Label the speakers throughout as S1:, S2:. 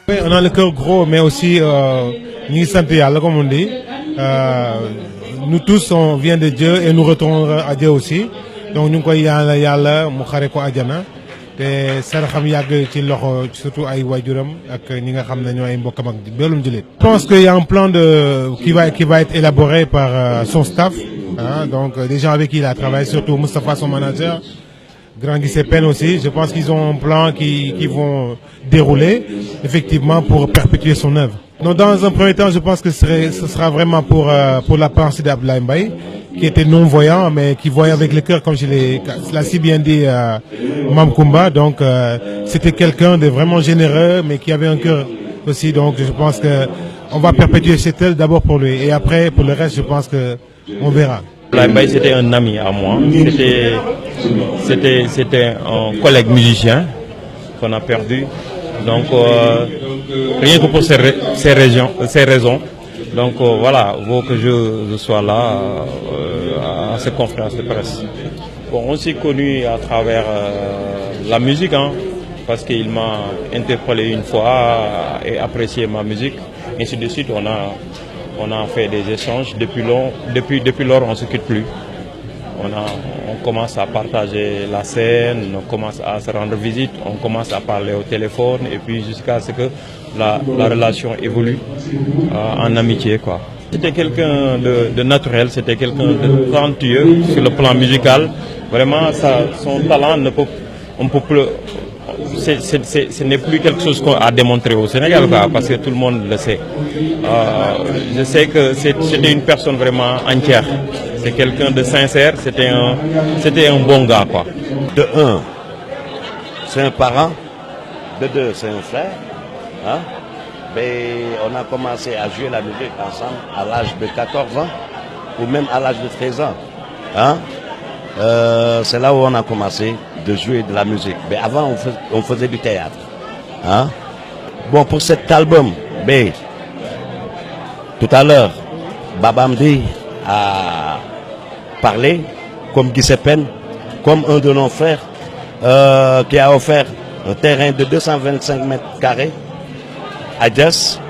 S1: Oui, on a le cœur gros, mais aussi nous sommes comme on dit. Nous tous on vient de Dieu et nous retournons à Dieu aussi. Donc nous koy yalla mu xare ko aljana té saraxam yag ci loxo surtout ay wajuram ak ñi nga xamné ñoy mbokam ak belum julit. Je pense qu'il y a un plan qui va être élaboré par son staff, hein, donc des gens avec qui il a travaillé, surtout Moustapha son manager, Grand Giuseppe aussi. Je pense qu'ils ont un plan qui vont dérouler effectivement pour perpétuer son œuvre. Donc, dans un premier temps, je pense que ce sera vraiment pour la pensée d'Abdoulaye Mbaye, qui était non-voyant, mais qui voyait avec le cœur, comme je l'ai si bien dit Mam Koumba. Donc, c'était quelqu'un de vraiment généreux, mais qui avait un cœur aussi. Donc, je pense qu'on va perpétuer cette œuvre d'abord pour lui. Et après, pour le reste, je pense qu'on verra.
S2: Abdoulaye Mbaye, c'était un ami à moi. C'était un collègue musicien qu'on a perdu. Donc, rien que pour ces raisons. Donc, voilà, vaut que je sois là à cette conférence de presse. Bon, on s'est connus à travers la musique, hein, parce qu'il m'a interpellé une fois et apprécié ma musique. Ainsi de suite, on a fait des échanges. Depuis lors, on ne se quitte plus. On commence à partager la scène, on commence à se rendre visite, on commence à parler au téléphone et puis jusqu'à ce que la relation évolue en amitié, quoi. C'était quelqu'un de naturel, c'était quelqu'un de talentueux sur le plan musical. Vraiment, son talent ce n'est plus quelque chose qu'on a démontré au Sénégal, quoi, parce que tout le monde le sait. Je sais que c'était une personne vraiment entière. C'est quelqu'un de sincère, c'était un bon gars, quoi.
S3: De un, c'est un parent. De deux, c'est un frère. Hein? Mais on a commencé à jouer la musique ensemble à l'âge de 14 ans ou même à l'âge de 13 ans. Hein? C'est là où on a commencé de jouer de la musique. Mais avant, on faisait du théâtre. Hein? Bon, pour cet album, tout à l'heure, Babamdi a parlé, comme Giuseppe, comme un de nos frères, qui a offert un terrain de 225 mètres carrés à Dias,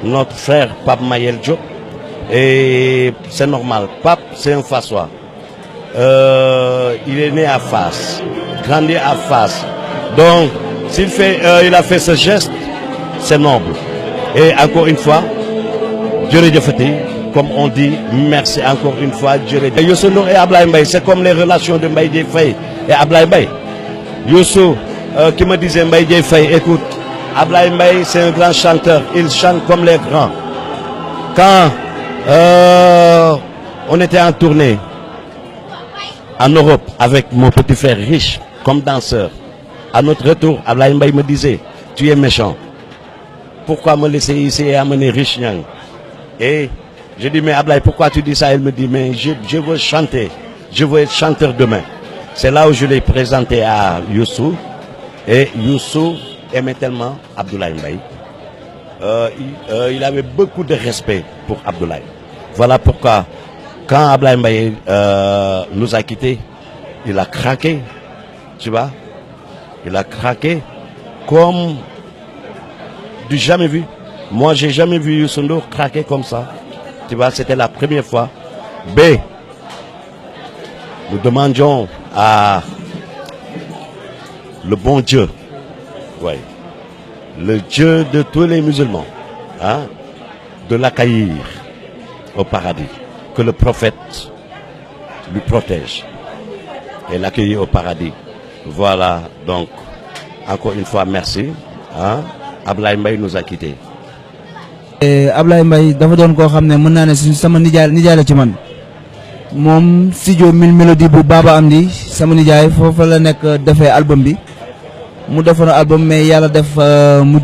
S3: notre frère Pape Mayel Diop. Et c'est normal, Pape, c'est un Fassois. Il est né à Fass, grandi à Fass. Donc, il a fait ce geste, c'est noble. Et encore une fois, Dieu le Fati, comme on dit, merci encore une fois, Dieu le Youssou Ndour et Abdoulaye Mbaye, c'est comme les relations de Mbaye Dièye Faye et Abdoulaye Mbaye. Youssou, qui me disait Mbaye Dièye Faye, écoute, Abdoulaye Mbaye, c'est un grand chanteur, il chante comme les grands. Quand on était en tournée, en Europe, avec mon petit frère riche, comme danseur. À notre retour, Abdoulaye Mbaye me disait, tu es méchant. Pourquoi me laisser ici et amener riche Nyang? Et je dis, mais Abdoulaye, pourquoi tu dis ça? Il me dit, mais je veux chanter. Je veux être chanteur demain. C'est là où je l'ai présenté à Youssou. Et Youssou aimait tellement Abdoulaye Mbaye. Il avait beaucoup de respect pour Abdoulaye. Voilà pourquoi, quand Abdoulaye Mbaye nous a quittés, il a craqué, tu vois. Il a craqué comme du jamais vu. Moi, j'ai jamais vu Youssou Ndour craquer comme ça. Tu vois, c'était la première fois. Nous demandions à le bon Dieu, ouais, le Dieu de tous les musulmans, hein, de l'accueillir au paradis. Que le prophète lui protège et l'accueillir au paradis. Voilà, donc, encore une fois, merci. Hein? Abdoulaye Mbaye nous a quittés.
S4: Abdoulaye Mbaye dafa doon koo xam ne mën naa ne sama nijaay la ci man moom studio Mille Mélodies bu Baba Amdi sama nijaay foofu la nekk defee album bi mu defoon album mais yàlla def mu